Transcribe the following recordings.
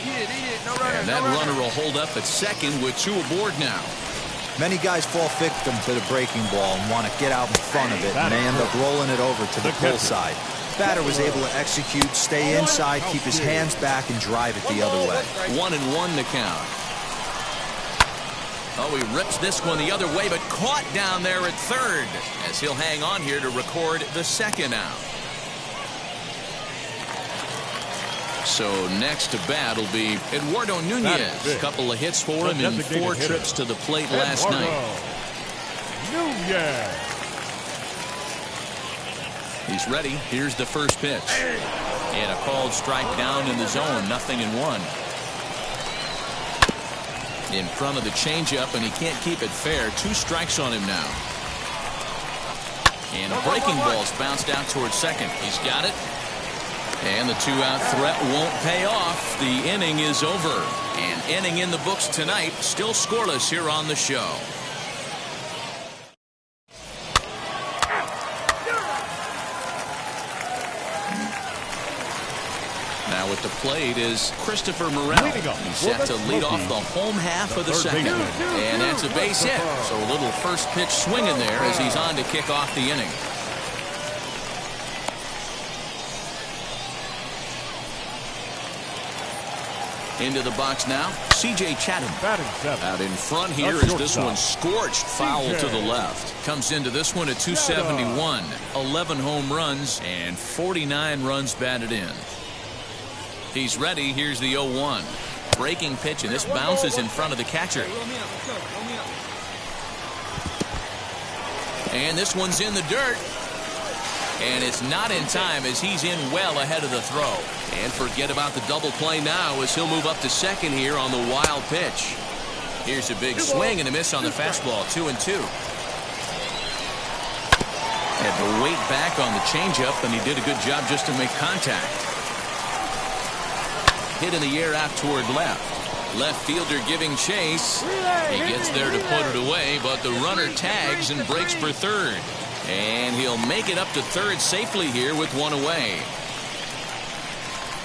And that runner will hold up at second with 2 aboard now. Many guys fall victim to the breaking ball and want to get out in front of it, and they end up rolling it over to the pull side. Batter was able to execute, stay inside, keep his hands back, and drive it the other way. 1-1 to count. Oh, he rips this one the other way, but caught down there at third, as he'll hang on here to record the second out. So next to bat will be Eduardo Nunez. A couple of hits for him in 4 trips to the plate last night. Nunez. He's ready. Here's the first pitch. And a called strike down in the zone. 0-1. In front of the changeup, and he can't keep it fair. 2 strikes on him now. And a breaking ball's bounced out towards second. He's got it. And the 2-out threat won't pay off. The inning is over. An inning in the books tonight. Still scoreless here on the show. Now at the plate is Christopher Morel. He's set to lead off the home half of the second. And that's a base hit. So a little first pitch swinging there as he's on to kick off the inning. Into the box now, C.J. Chatham. Out in front here is this one scorched foul to the left. Comes into this one at 271. 11 home runs and 49 runs batted in. He's ready. Here's the 0-1. Breaking pitch, and this bounces in front of the catcher. And this one's in the dirt. And it's not in time as he's in well ahead of the throw. And forget about the double play now as he'll move up to second here on the wild pitch. Here's a big swing and a miss on the fastball. 2-2. Had to wait back on the changeup, and he did a good job just to make contact. Hit in the air out toward left. Left fielder giving chase. He gets there to put it away, but the runner tags and breaks for third. And he'll make it up to third safely here with 1 away.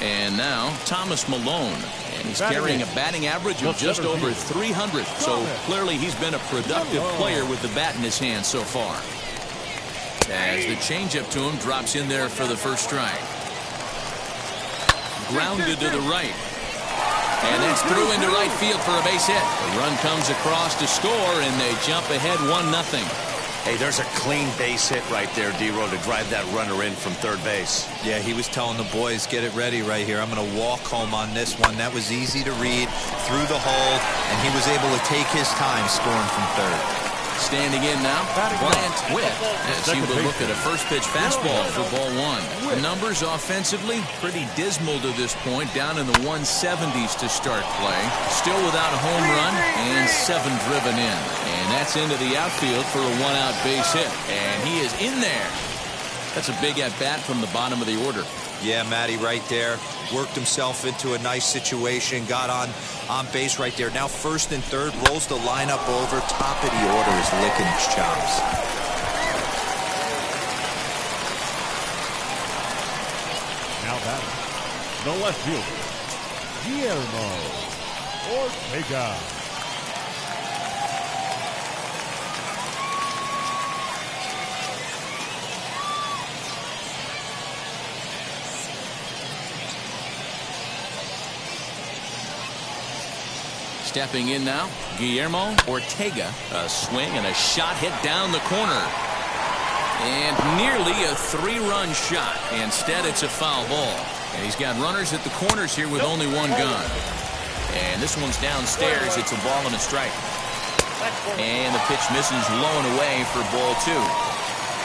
And now Thomas Malone. And he's carrying a batting average of just over 300. So clearly he's been a productive player with the bat in his hand so far. As the changeup to him drops in there for the first strike. Grounded to the right. And that's through into right field for a base hit. The run comes across to score, and they jump ahead 1-0. Hey, there's a clean base hit right there, D-Row, to drive that runner in from third base. Yeah, he was telling the boys, get it ready right here. I'm going to walk home on this one. That was easy to read through the hole, and he was able to take his time scoring from third. Standing in now, Bryant Witt, as he will look at a first pitch fastball for ball 1. The numbers offensively pretty dismal to this point, down in the 170s to start play. Still without a home run and 7 driven in. And that's into the outfield for a 1-out base hit. And he is in there. That's a big at-bat from the bottom of the order. Yeah, Matty right there. Worked himself into a nice situation. Got on base right there. Now first and third. Rolls the lineup over. Top of the order is licking his chops. Now batting, the left fielder, Guillermo Ortega. Stepping in now, Guillermo Ortega. A swing and a shot hit down the corner. And nearly a 3-run shot. Instead, it's a foul ball. And he's got runners at the corners here with only 1 gun. And this one's downstairs. It's a ball and a strike. And the pitch misses low and away for ball 2.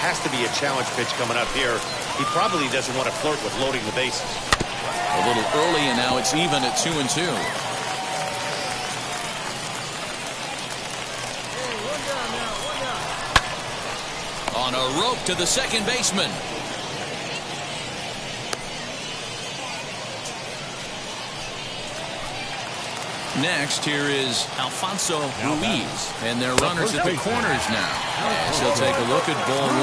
Has to be a challenge pitch coming up here. He probably doesn't want to flirt with loading the bases. A little early, and now it's even at 2-2. On a rope to the second baseman. Next, here is Alfonso Ruiz, and they're runners at the corners now. As he'll take a look at ball 1.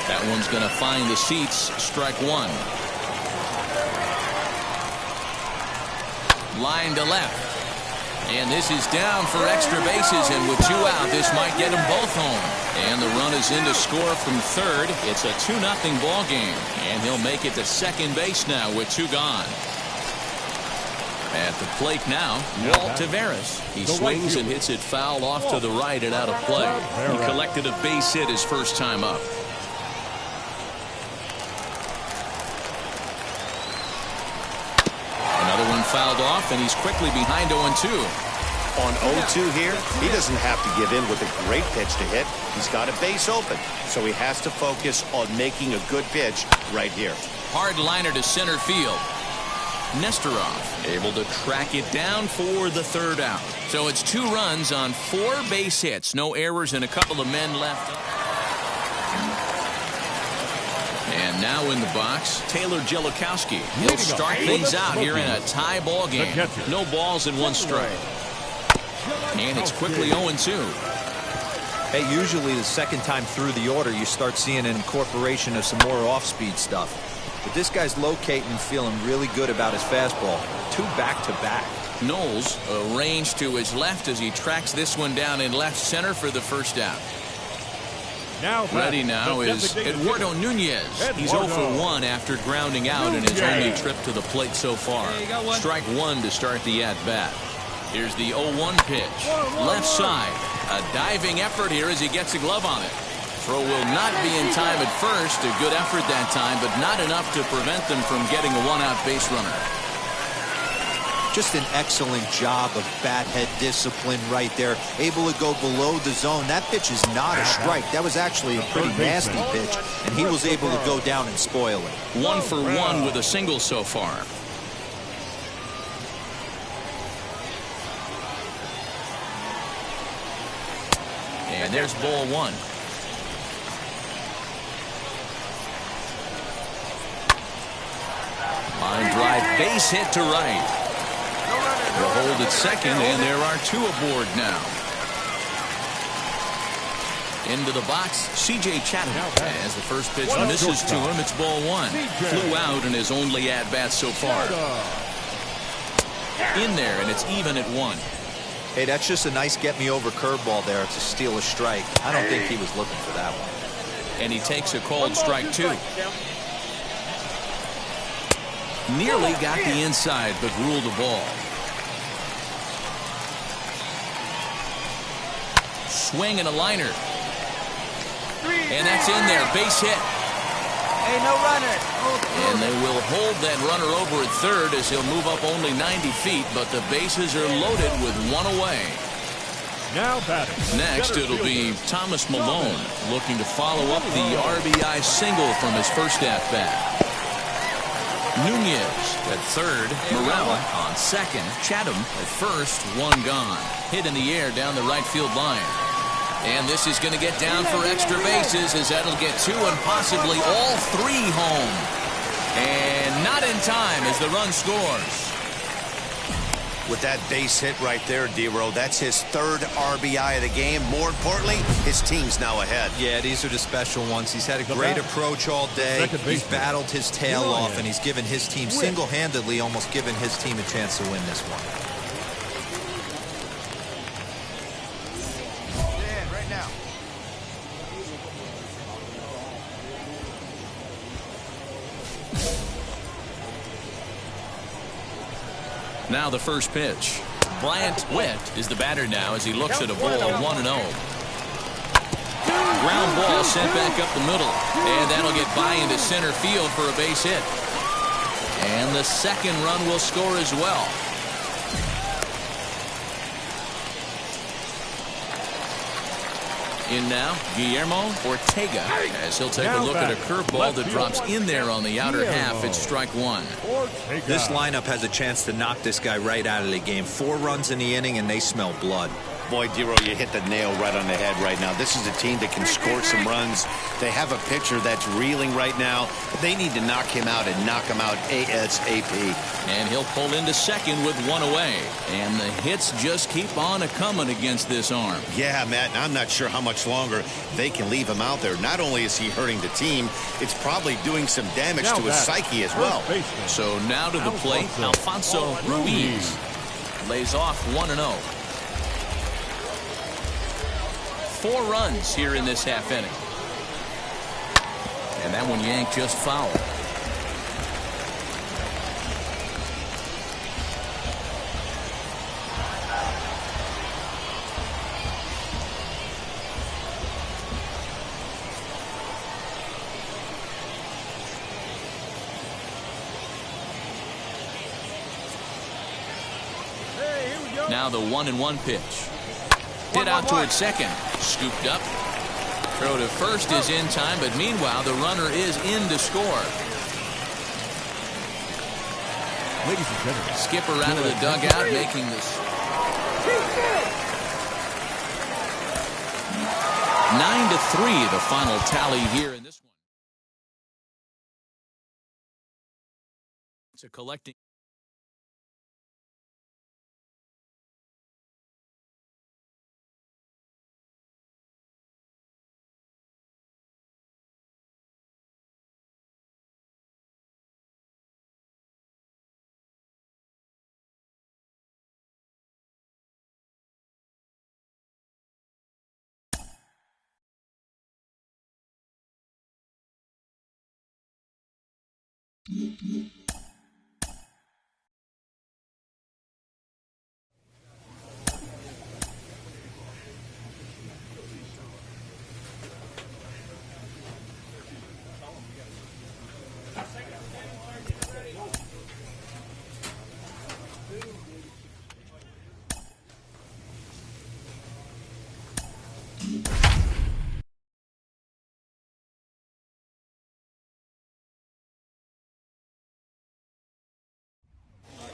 That one's going to find the seats. Strike 1. Line to left. And this is down for extra bases, and with 2 out, this might get them both home. And the run is in to score from third. It's a 2-0 ball game, and he'll make it to second base now with 2 gone. At the plate now, Walt Taveras. He swings and hits it foul off to the right and out of play. He collected a base hit his first time up. Another one fouled off, and he's quickly behind 0-2. On 0-2 here, he doesn't have to give in with a great pitch to hit. He's got a base open, so he has to focus on making a good pitch right here. Hard liner to center field. Nesterov able to track it down for the 3rd out. So it's 2 runs on 4 base hits. No errors and a couple of men left. And now in the box, Taylor Jellikowski. He'll start things out here in a tie ball game. No balls and 1 strike. And it's quickly 0-2. Hey, usually the second time through the order, you start seeing an incorporation of some more off-speed stuff. But this guy's locating and feeling really good about his fastball. 2 back-to-back. Knowles arranged to his left as he tracks this one down in left center for the 1st out. Ready now is Eduardo Nunez. He's 0 for 1 after grounding out in his only trip to the plate so far. Strike 1 to start the at-bat. Here's the 0-1 pitch. Left side. A diving effort here as he gets a glove on it. Throw will not be in time at first. A good effort that time, but not enough to prevent them from getting a 1-out base runner. Just an excellent job of bat head discipline right there. Able to go below the zone. That pitch is not a strike. That was actually a pretty nasty pitch, and he was able to go down and spoil it. 1 for 1 with a single so far. And there's ball 1. Line drive, base hit to right. The hold at second, and there are 2 aboard now. Into the box, C.J. Chatham. As the first pitch misses to him, it's ball 1. Flew out in his only at-bat so far. In there, and it's even at 1. Hey, that's just a nice get-me-over curveball there to steal a strike. I don't think he was looking for that one. And he takes a called strike 2. Nearly got the inside, but ruled the ball. Swing and a liner. And that's in there. Base hit. Hey, no runner. And they will hold that runner over at third as he'll move up only 90 feet, but the bases are loaded with 1 away. Now batting. Next, it'll be Thomas Malone looking to follow up the RBI single from his first at-bat. Nunez at third, Morel on second, Chatham at first, 1 gone. Hit in the air down the right field line. And this is going to get down for extra bases as that'll get 2 and possibly all 3 home. And not in time as the run scores. With that base hit right there, D-Row, that's his 3rd RBI of the game. More importantly, his team's now ahead. Yeah, these are the special ones. He's had a great approach all day. He's battled his tail off, and he's given his team single-handedly, almost given his team a chance to win this one. Right now. Now the first pitch. Bryant Witt is the batter now as he looks at a ball 1-0. Ground ball sent back up the middle. And that'll get by into center field for a base hit. And the second run will score as well. In now, Guillermo Ortega as he'll take a look at a curveball that drops in there on the outer half. It's strike 1. This lineup has a chance to knock this guy right out of the game. 4 runs in the inning, and they smell blood. Boy, D-Row, you hit the nail right on the head right now. This is a team that can score some runs. They have a pitcher that's reeling right now. They need to knock him out and knock him out ASAP. And he'll pull into second with 1 away. And the hits just keep on a-coming against this arm. Yeah, Matt, I'm not sure how much longer they can leave him out there. Not only is he hurting the team, it's probably doing some damage to his psyche as well. So now to the plate, Alfonso Ruiz. lays off 1-0. 4 runs here in this half inning. And that one yanked just foul. Now the 1-1 pitch. Hit out towards second. Scooped up. Throw to first is in time, but meanwhile the runner is in to score. Ladies and gentlemen, Skipper out of the dugout making this. 9-3 the final tally here in this one. It's a collecting.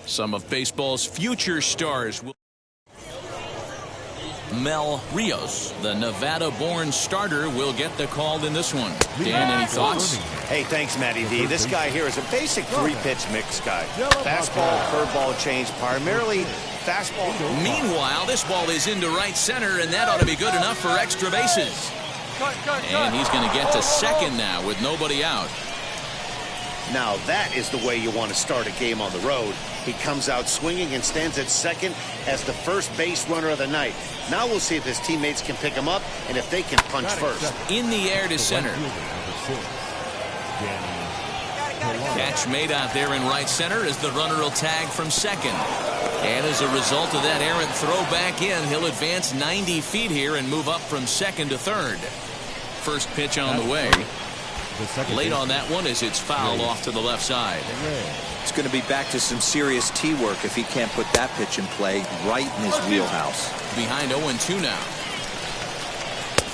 Some of baseball's future stars will. Mel Rios, the Nevada-born starter, will get the call in this one. Dan, any thoughts? Hey, thanks, Matty D. This guy here is a basic 3-pitch mix guy. Fastball, curveball change, primarily fastball. Meanwhile, this ball is into right center, and that ought to be good enough for extra bases. And he's going to get to second now with nobody out. Now that is the way you want to start a game on the road. He comes out swinging and stands at second as the first base runner of the night. Now we'll see if his teammates can pick him up and if they can punch first. In the air to center. Catch made out there in right center as the runner will tag from second. And as a result of that errant throw back in, he'll advance 90 feet here and move up from second to third. First pitch on the way. Late on that one as it's fouled off to the left side. It's going to be back to some serious tee work if he can't put that pitch in play right in his wheelhouse. Behind 0-2 now.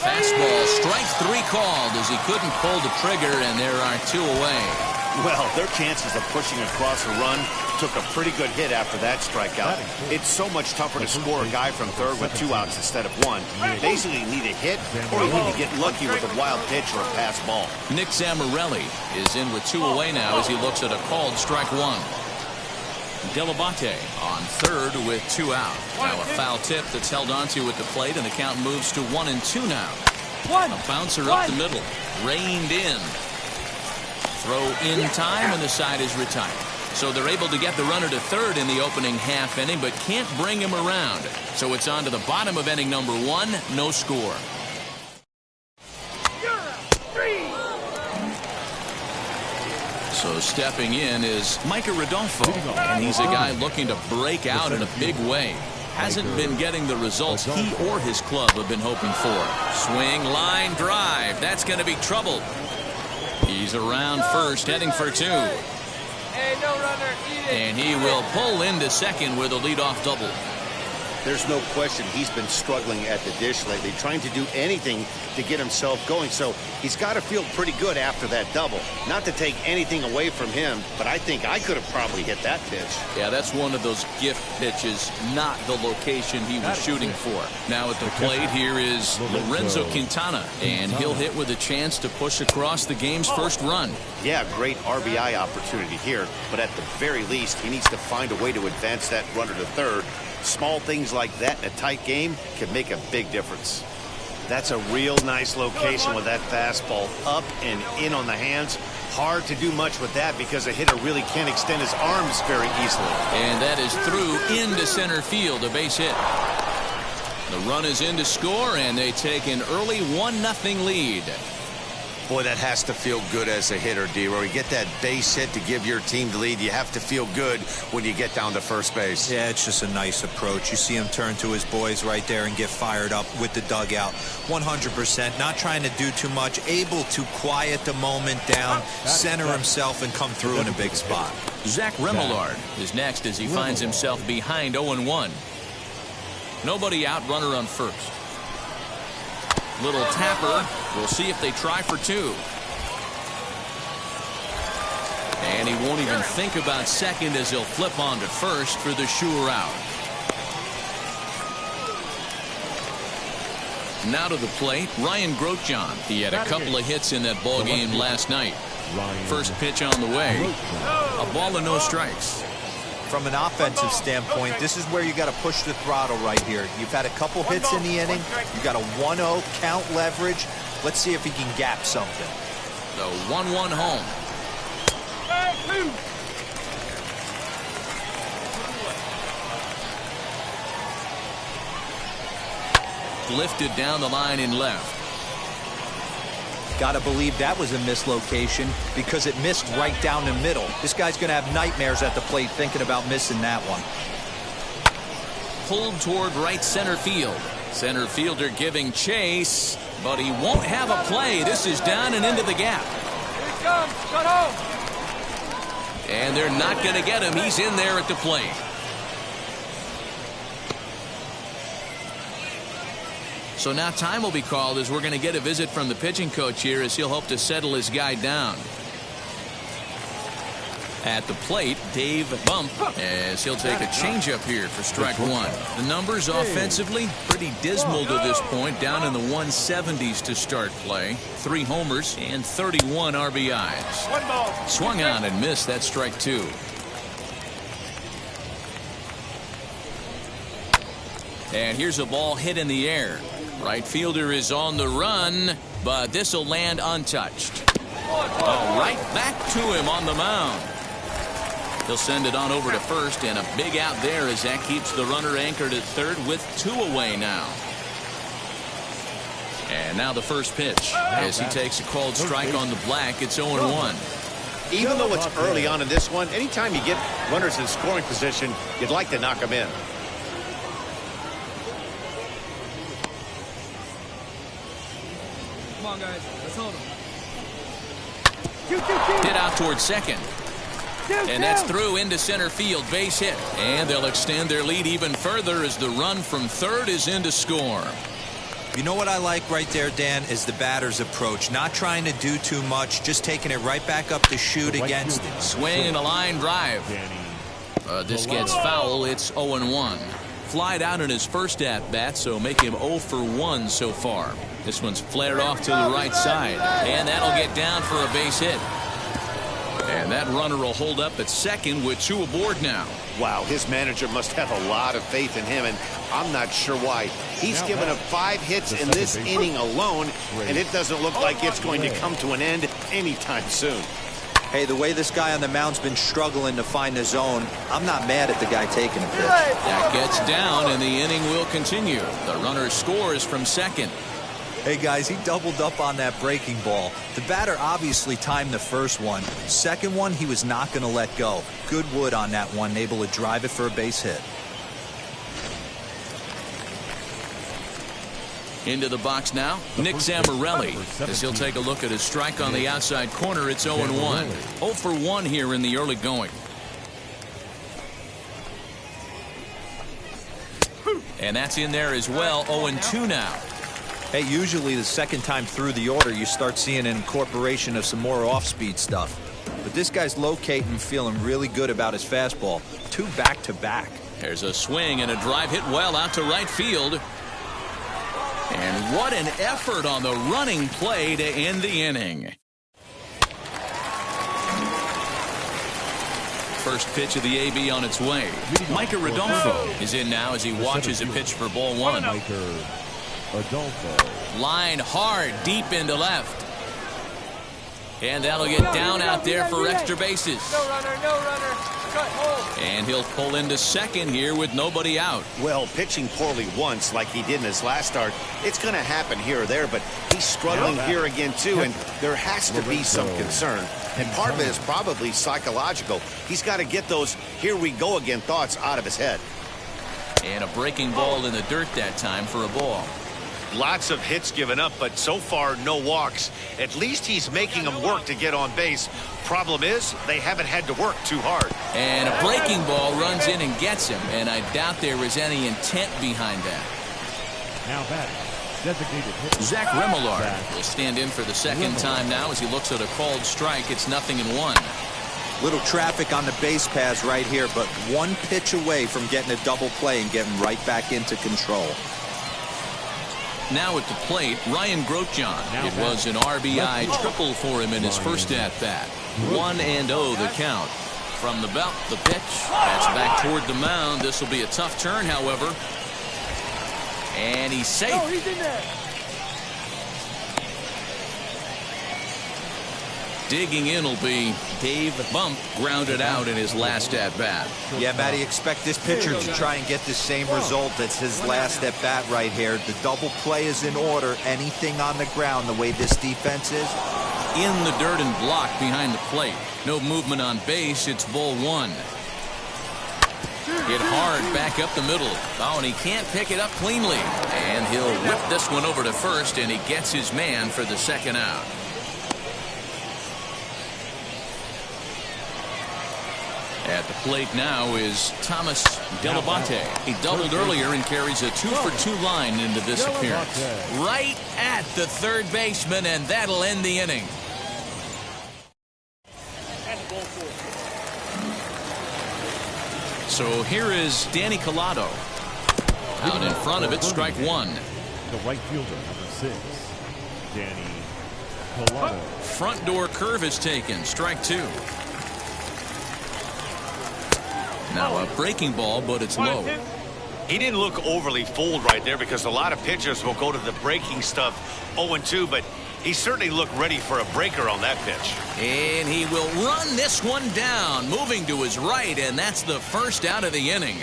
Fastball, strike 3 called as he couldn't pull the trigger, and there are 2 away. Well, their chances of pushing across a run took a pretty good hit after that strikeout. It's so much tougher to score a guy from third with 2 outs instead of 1. You basically need a hit, or you need to get lucky with a wild pitch or a pass ball. Nick Zamorelli is in with 2 away now as he looks at a called strike 1. Delabate on third with 2 out. Now a foul tip that's held onto at the plate, and the count moves to 1-2 now. A bouncer up the middle, reined in. Throw in time, and the side is retired. So they're able to get the runner to third in the opening half inning, but can't bring him around. So it's on to the bottom of inning number 1, no score. So stepping in is Micah Rodolfo, and he's a guy looking to break out in a big way. Hasn't been getting the results he or his club have been hoping for. Swing, line, drive. That's going to be trouble. He's around first, heading for 2. And he will pull into second with a leadoff double. There's no question he's been struggling at the dish lately, trying to do anything to get himself going. So he's got to feel pretty good after that double. Not to take anything away from him, but I think I could have probably hit that pitch. Yeah, that's one of those gift pitches, not the location he was shooting for. Now at the plate here is Lorenzo Quintana, and he'll hit with a chance to push across the game's first run. Yeah, great RBI opportunity here, but at the very least, he needs to find a way to advance that runner to third. Small things like that in a tight game can make a big difference. That's a real nice location with that fastball up and in on the hands. Hard to do much with that because a hitter really can't extend his arms very easily. And that is through into center field, a base hit. The run is in to score, and they take an early 1-0 lead. Boy, that has to feel good as a hitter, D-Roy. You get that base hit to give your team the lead. You have to feel good when you get down to first base. Yeah, it's just a nice approach. You see him turn to his boys right there and get fired up with the dugout. 100%, not trying to do too much, able to quiet the moment down, center himself, and come through in a big spot. Zach Remillard is next as he finds himself behind 0-1. Nobody out, runner on first. Little tapper. We'll see if they try for two. And he won't even think about second as he'll flip on to first for the sure out. Now to the plate, Ryan Grotjohn. He had a couple of hits in that ball game last night. First pitch on the way. A ball and no strikes. From an offensive standpoint, this is where you got to push the throttle right here. You've had a couple hits in the inning. You got a 1-0 count leverage. Let's see if he can gap something. The 1-1 home. Lifted down the line in left. Got to believe that was a mislocation because it missed right down the middle. This guy's going to have nightmares at the plate thinking about missing that one. Pulled toward right center field. Center fielder giving chase, but he won't have a play. This is down and into the gap. Here he comes. Shut home. And they're not going to get him. He's in there at the plate. So now time will be called as we're going to get a visit from the pitching coach here as he'll hope to settle his guy down. At the plate, Dave Bump, as he'll take a changeup here for strike one. The numbers offensively pretty dismal to this point, down in the 170s to start play. 3 homers and 31 RBIs. One ball. Swung on and missed. That strike two. And here's a ball hit in the air. Right fielder is on the run, but this will land untouched. Oh, right back to him on the mound. He'll send it on over to first, and a big out there as that keeps the runner anchored at third with 2 away now. And now the first pitch as he takes a called strike on the black. It's 0-1. Even though it's early on in this one, anytime you get runners in scoring position, you'd like to knock them in. Come on, guys. Let's hold him. Hit out towards second. And that's through into center field. Base hit. And they'll extend their lead even further as the run from third is in to score. You know what I like right there, Dan, is the batter's approach. Not trying to do too much, just taking it right back up to shoot against it. Swing and a line drive. This gets foul. It's 0-1. Flied out in his first at-bat, so make him 0 for 1 so far. This one's flared off to the right side. And that'll get down for a base hit. And that runner will hold up at second with 2 aboard now. Wow, his manager must have a lot of faith in him, and I'm not sure why. He's given up 5 hits in this inning alone, and it doesn't look like it's going to come to an end anytime soon. Hey, the way this guy on the mound's been struggling to find the zone, I'm not mad at the guy taking a pitch. That gets down, and the inning will continue. The runner scores from second. Hey, guys, he doubled up on that breaking ball. The batter obviously timed the first one. Second one, he was not going to let go. Good wood on that one, able to drive it for a base hit. Into the box now, Nick Zamorelli, as he'll take a look at his strike on the outside corner. It's 0-1. 0 for 1 here in the early going. And that's in there as well. 0-2 now. Hey, usually the second time through the order, you start seeing an incorporation of some more off-speed stuff. But this guy's locating, feeling really good about his fastball. 2 back-to-back. There's a swing and a drive hit well out to right field. And what an effort on the running play to end the inning. First pitch of the AB on its way. Micah Rodolfo is in now as he watches a pitch for ball 1. Adolfo. Line hard deep into left. And that'll get down out there for extra bases. No runner, no runner. Cut, hold. And he'll pull into second here with nobody out. Well, pitching poorly once like he did in his last start, it's going to happen here or there, but he's struggling here again too, and there has to be some concern. And part of it is probably psychological. He's got to get those here we go again thoughts out of his head. And a breaking ball in the dirt that time for a ball. Lots of hits given up, but so far no walks. At least he's making them work to get on base. Problem is, they haven't had to work too hard. And a breaking ball runs in and gets him, and I doubt there was any intent behind that. Now batting, designated hitter. Zach Remillard will stand in for the second time now as he looks at a called strike. It's 0-1. Little traffic on the base paths right here, but one pitch away from getting a double play and getting right back into control. Now at the plate, Ryan Grotjohn. It was an RBI triple for him in his first at-bat. 1-0 the count. From the belt, the pitch. That's back toward the mound. This will be a tough turn, however. And he's safe. Oh, he's in there. Digging in will be Dave Bump, grounded out in his last at-bat. Yeah, Matty, expect this pitcher to try and get the same result as his last at-bat right here. The double play is in order. Anything on the ground, the way this defense is. In the dirt and blocked behind the plate. No movement on base. It's ball one. Hit hard back up the middle. Oh, and he can't pick it up cleanly. And he'll whip this one over to first, and he gets his man for the second out. At the plate now is Thomas Delabate. He doubled earlier and carries a 2-for-2 line into this appearance. Right at the third baseman, and that'll end the inning. So here is Danny Collado. Out in front of it, strike one. The right fielder, number 6, Danny Collado. Front door curve is taken, strike two. Now a breaking ball, but it's low. He didn't look overly fooled right there because a lot of pitchers will go to the breaking stuff 0-2, but he certainly looked ready for a breaker on that pitch. And he will run this one down, moving to his right, and that's the first out of the inning.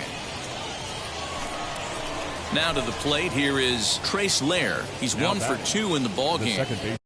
Now to the plate, here is Trace Lair. He's 1 for 2 in the ballgame.